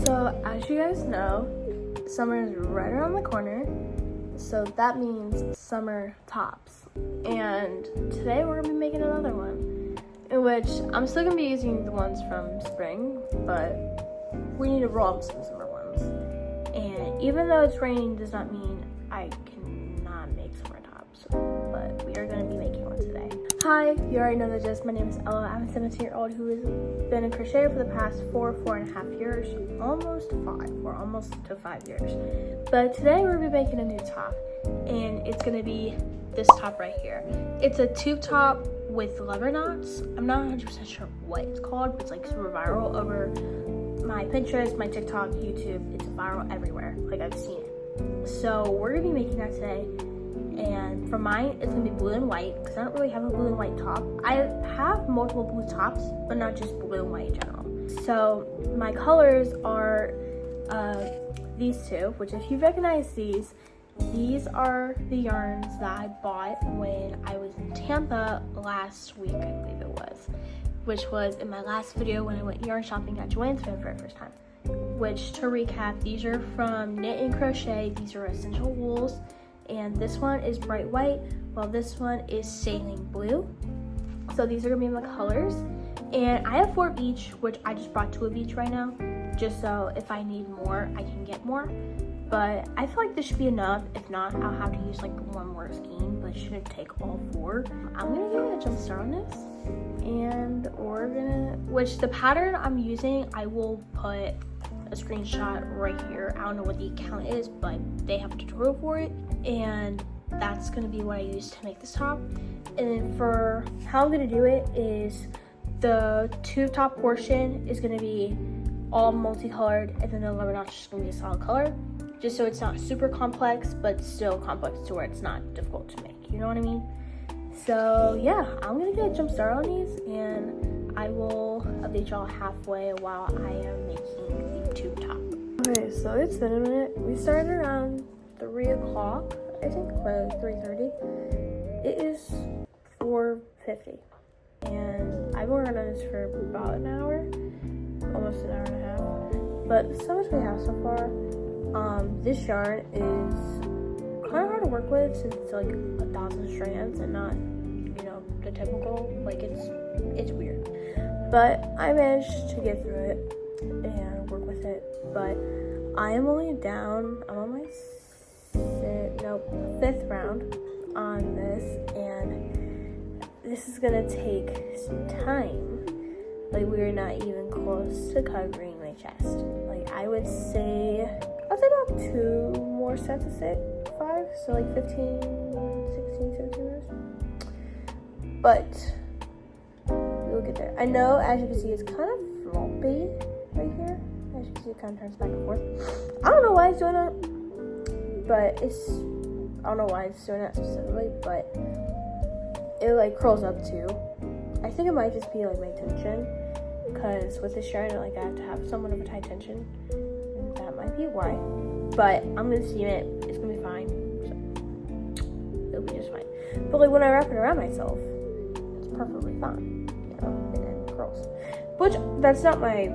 So as you guys know, summer is right around the corner, so that means summer tops. And today we're gonna be making another one, in which I'm still gonna be using the ones from spring, but we need to roll up some summer ones. And even though it's raining does not mean I cannot make summer tops, but we are gonna be making one today. Hi, you already know the gist. My name is Ella. I'm a 17-year-old who has been in crochet for the past 4.5 years, almost 5. We're almost to 5 years. But today we're gonna be making a new top, and it's gonna be this top right here. It's a tube top with leather knots. I'm not 100% sure what it's called, but it's like super viral over my Pinterest, my TikTok, YouTube. It's viral everywhere. Like, I've seen it. So we're gonna be making that today. And for mine, it's gonna be blue and white because I don't really have a blue and white top. I have multiple blue tops, but not just blue and white in general. So my colors are these two, which if you recognize these are the yarns that I bought when I was in Tampa last week, I believe it was, which was in my last video when I went yarn shopping at Joann's for the first time. Which, to recap, these are from Knit and Crochet. These are essential wools. And this one is bright white, while this one is sailing blue. So these are gonna be my colors. And I have 4 of each, which I just brought 2 of each right now, just so if I need more, I can get more. But I feel like this should be enough. If not, I'll have to use like one more skein, but it shouldn't take all 4. I'm gonna give it a jump start on this. And we're gonna, which the pattern I'm using, I will put a screenshot right here. I don't know what the account is, but they have a tutorial for it, and that's gonna be what I use to make this top. And then for how I'm gonna do it is the tube top portion is gonna be all multicolored, and then the leather knots just gonna be a solid color, just so it's not super complex, but still complex to where it's not difficult to make. You know what I mean? So yeah, I'm gonna get a jump start on these, and I will update y'all halfway while I am making the tube top. Okay, so it's been a minute. We started around 3 o'clock, I think, well, 3:30. It is 4:50, and I've been working on this for about an hour, almost an hour and a half. But so much we have so far. This yarn is kind of hard to work with since it's like 1,000 strands and not, you know, the typical. Like, it's weird. But I managed to get through it and work with it. But I am only down, I'm on my 5th round on this, and this is gonna take some time. Like, we're not even close to covering my chest. Like, I would say about 2 more sets of 5, so like 15, 16, 17 rows. But we'll get there. I know, as you can see, it's kind of floppy right here. As you can see, it kind of turns back and forth. I don't know why it's doing that, but I don't know why it's doing that specifically, but it like curls up too. I think it might just be like my tension, because with this yarn, like, I have to have somewhat of a tight tension. That might be why, but I'm gonna steam it. It's gonna be fine. So it'll be just fine. But like, when I wrap it around myself, it's perfectly fine, you know, and then it curls. Which, that's not my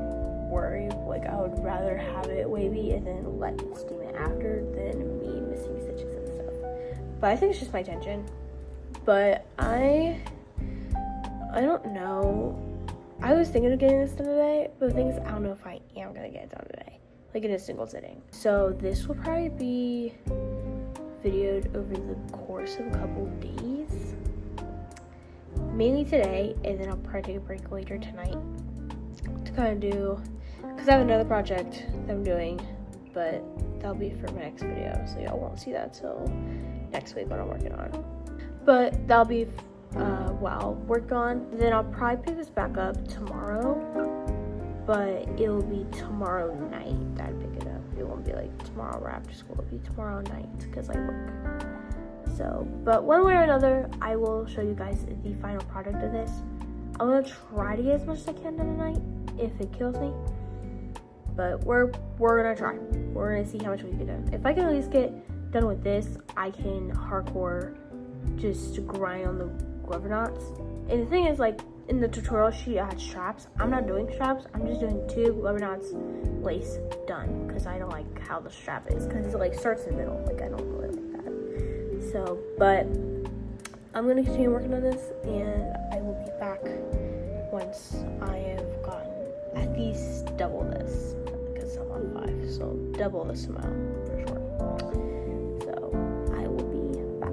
worry. Like, I would rather have it wavy and then let me steam it after than me missing stitches and stuff. But I think it's just my tension. But I don't know. I was thinking of getting this done today, but the thing is, I don't know if I am gonna get it done today, like in a single sitting. So this will probably be videoed over the course of a couple of days, mainly today, and then I'll probably take a break later tonight to kind of do, because I have another project that I'm doing, but that'll be for my next video, so y'all won't see that till next week when I'm working on. But that'll be while work on. Then I'll probably pick this back up tomorrow, but it'll be tomorrow night that I pick it up. It won't be like tomorrow right after school. It'll be tomorrow night because I work. So, but one way or another, I will show you guys the final product of this. I'm gonna try to get as much as I can done tonight if it kills me, but we're gonna try. We're gonna see how much we can get done. If I can at least get done with this, I can hardcore just grind on the leather knots. And the thing is, like, in the tutorial she had straps. I'm not doing straps. I'm just doing 2 rubber knots, lace, done. Because I don't like how the strap is. Because it like starts in the middle. Like I don't really like that. So, but I'm going to continue working on this. And I will be back once I have gotten at least double this. Because I'm on 5. So double this amount for sure. So I will be back.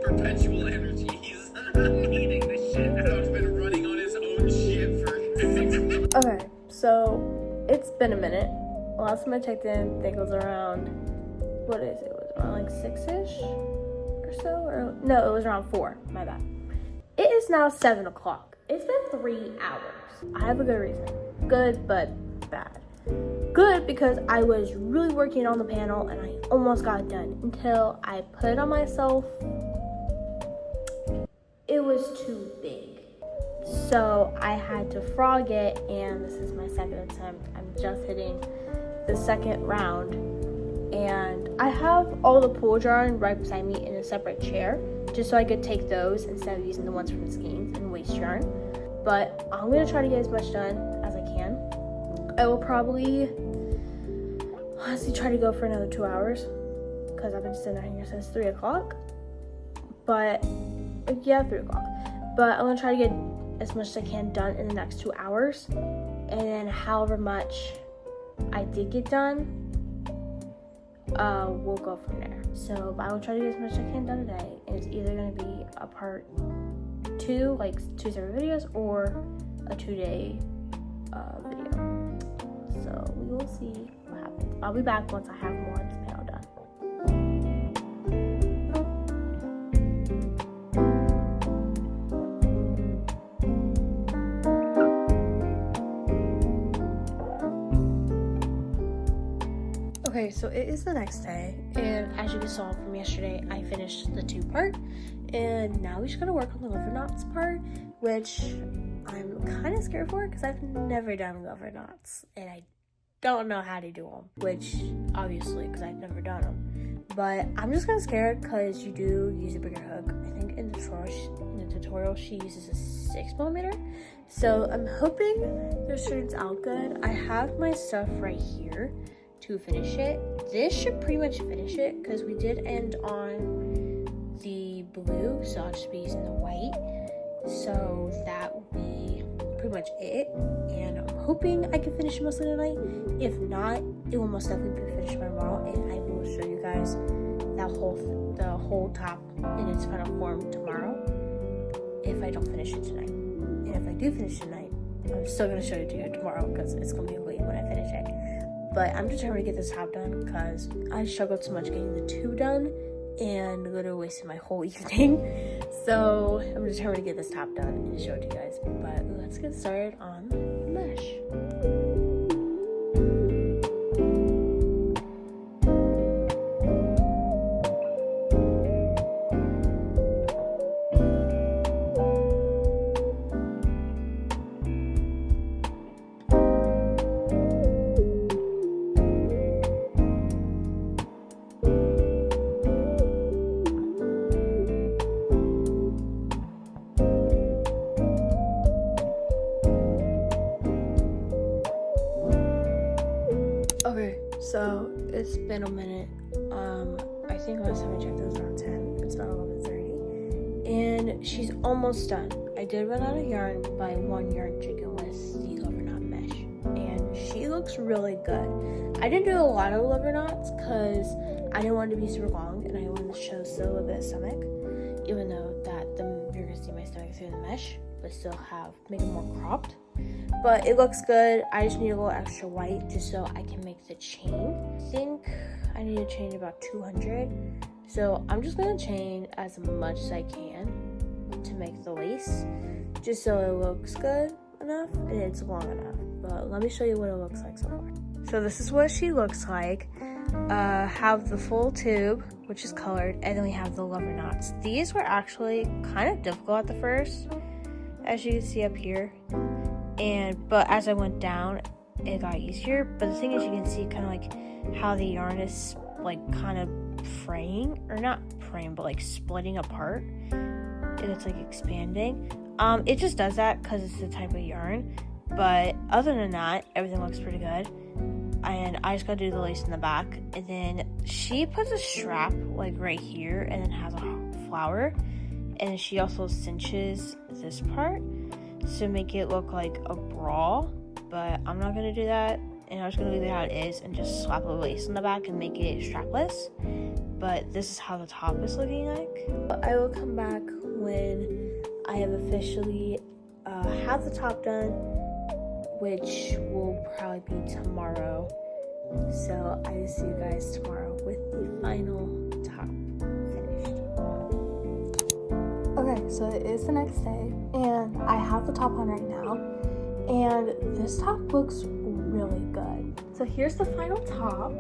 Perpetual energies. I'm eating this shit. Adam's been running on his own shit for Okay, so it's been a minute. Last time I checked in, I think it was around, what is it? It was around like 6-ish or so? Or no, it was around 4. My bad. It is now 7 o'clock. It's been 3 hours. I have a good reason. Good, but bad. Good because I was really working on the panel and I almost got it done until I put it on myself. It was too big. So I had to frog it, and this is my second attempt. I'm just hitting the second round. And I have all the pull yarn right beside me in a separate chair, just so I could take those instead of using the ones from the skeins and waste yarn. But I'm gonna try to get as much done as I can. I will probably honestly try to go for another 2 hours because I've been sitting here since 3 o'clock. But yeah, 3 o'clock. But I'm gonna try to get as much as I can done in the next 2 hours, and then however much I did get done, we'll go from there. So I will try to get as much as I can done today, and it's either gonna be a part 2, like 2 separate videos, or a 2-day video. So we will see what happens. I'll be back once I have more of this panel done. Okay, so it is the next day, and as you just saw from yesterday, I finished the 2-part, and now we just gotta work on the liver knots part, which I'm kind of scared for because I've never done liver knots, and I don't know how to do them, which obviously because I've never done them, but I'm just kind of scared because you do use a bigger hook. I think in the tutorial she uses a 6mm, so I'm hoping this turns out good. I have my stuff right here to finish it. This should pretty much finish it because we did end on the blue, so I'll just be using the white. So that will be pretty much it, and I'm hoping I can finish it mostly tonight. If not, it will most definitely be finished by tomorrow, and I will show you guys the whole top in its final form tomorrow if I don't finish it tonight. And if I do finish it tonight, I'm still gonna show it to you tomorrow because it's gonna be late when I finish it. But I'm determined to get this top done because I struggled so much getting the 2 done and literally wasted my whole evening. So I'm determined to get this top done and show it to you guys. But let's get started on the mesh. Okay, so it's been a minute. I think last time I checked it was around 10. It's about 11:30. And she's almost done. I did run out of yarn by 1 yarn chicken with the liver knot mesh. And she looks really good. I didn't do a lot of liver knots because I didn't want it to be super long and I wanted to show still a bit of stomach. Even though that you're gonna see my stomach through the mesh, but still make it more cropped. But it looks good. I just need a little extra white just so I can make the chain. I think I need to chain about 200. So I'm just gonna chain as much as I can to make the lace, just so it looks good enough and it's long enough. But let me show you what it looks like so far. So this is what she looks like. have the full tube, which is colored, and then we have the lover knots. These were actually kind of difficult at the first, as you can see up here, but as I went down, it got easier. But the thing is, you can see kind of like how the yarn is like kind of fraying, or not fraying, but like splitting apart, and it's like expanding. It just does that because it's the type of yarn, but other than that, everything looks pretty good. And I just gotta do the lace in the back, and then she puts a strap like right here and then has a flower, and she also cinches this part to make it look like a bra, but I'm not gonna do that, and I'm just gonna leave it how it is and just slap a lace in the back and make it strapless. But this is how the top is looking like. I will come back when I have officially have the top done, which will probably be tomorrow. So I will see you guys tomorrow with the final top finished. Okay, so it is the next day, and I have the top on right now, and this top looks really good. So here's the final top.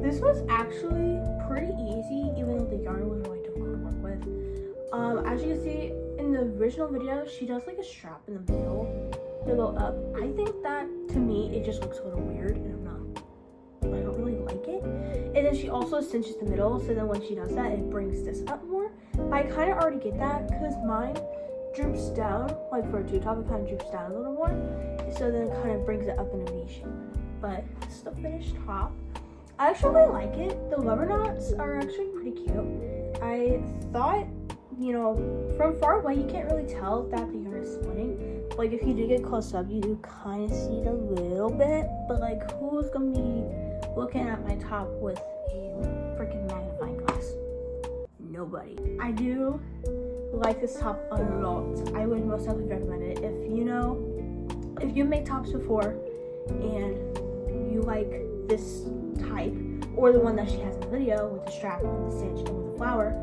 This was actually pretty easy, even though the yarn was really difficult to work with. As you can see in the original video, she does like a strap in the middle to go up. I think that, to me, it just looks a little weird, and I don't really like it. And then she also cinches the middle, so then when she does that, it brings this up more. But I kind of already get that because mine droops down, like for a two top, it kind of droops down a little more. So then it kind of brings it up in a V shape. But this is the finished top. I actually really like it. The lover knots are actually pretty cute. I thought, you know, from far away, you can't really tell that the yarn is splitting. Like, if you do get close up, you do kind of see it a little bit. But, like, who's going to be looking at my top with a freaking magnifying glass? Nobody. I do like this top a lot. I would most definitely recommend it. If you make tops before and you like this type, or the one that she has in the video with the strap and the cinch and with the flower,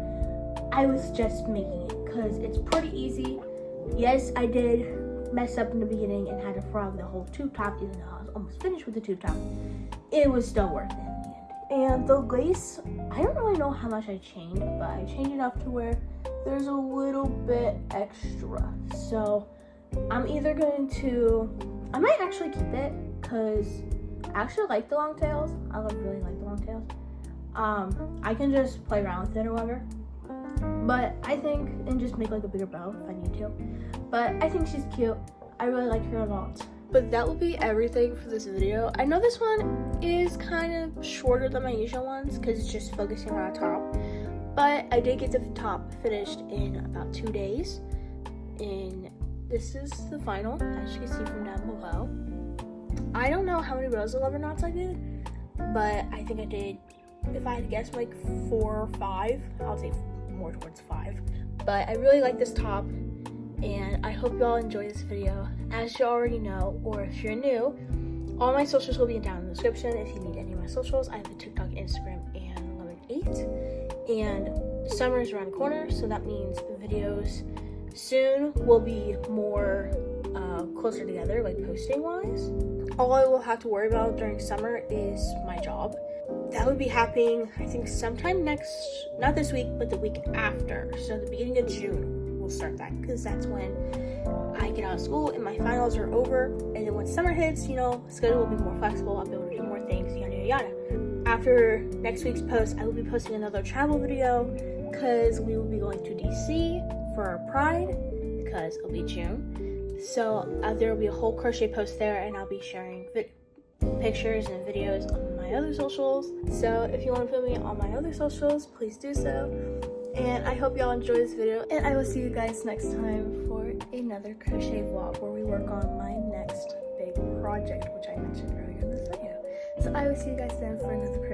I would suggest making it because it's pretty easy. Yes, I did mess up in the beginning and had to frog the whole tube top, even though I was almost finished with the tube top. It was still worth it in the end. And the lace, I don't really know how much I changed, but I changed enough to where there's a little bit extra. So I'm either going to, I might actually keep it because I actually like the long tails. I really like the long tails. I can just play around with it or whatever. But I think, and just make like a bigger bow if I need to. But I think she's cute. I really like her a lot. But that will be everything for this video. I know this one is kind of shorter than my usual ones because it's just focusing on a top. But I did get the top finished in about 2 days. And this is the final, as you can see from down below. I don't know how many rows of lover knots I did, but I think I did, if I had to guess, like 4 or 5. I'll say more towards 5. But I really like this top, and I hope you all enjoy this video. As you already know, or if you're new, all my socials will be down in the description. If you need any of my socials, I have a TikTok, Instagram, and FOLLOWMT. And summer is around the corner, so that means videos soon will be more closer together, like posting wise. All I will have to worry about during summer is my job. That would be happening, I think, sometime not this week, but the week after. So the beginning of June, we'll start that, because that's when I get out of school and my finals are over. And then when summer hits, you know, schedule will be more flexible. I'll be able to do more things, yada, yada, yada. After next week's post, I will be posting another travel video, because we will be going to DC for our Pride, because it'll be June. So there will be a whole crochet post there, and I'll be sharing pictures and videos on my other socials. So if you want to put me on my other socials, please do so. And I hope y'all enjoy this video, and I will see you guys next time for another crochet vlog where we work on my next big project, which I mentioned earlier in this video. So I will see you guys then for another crochet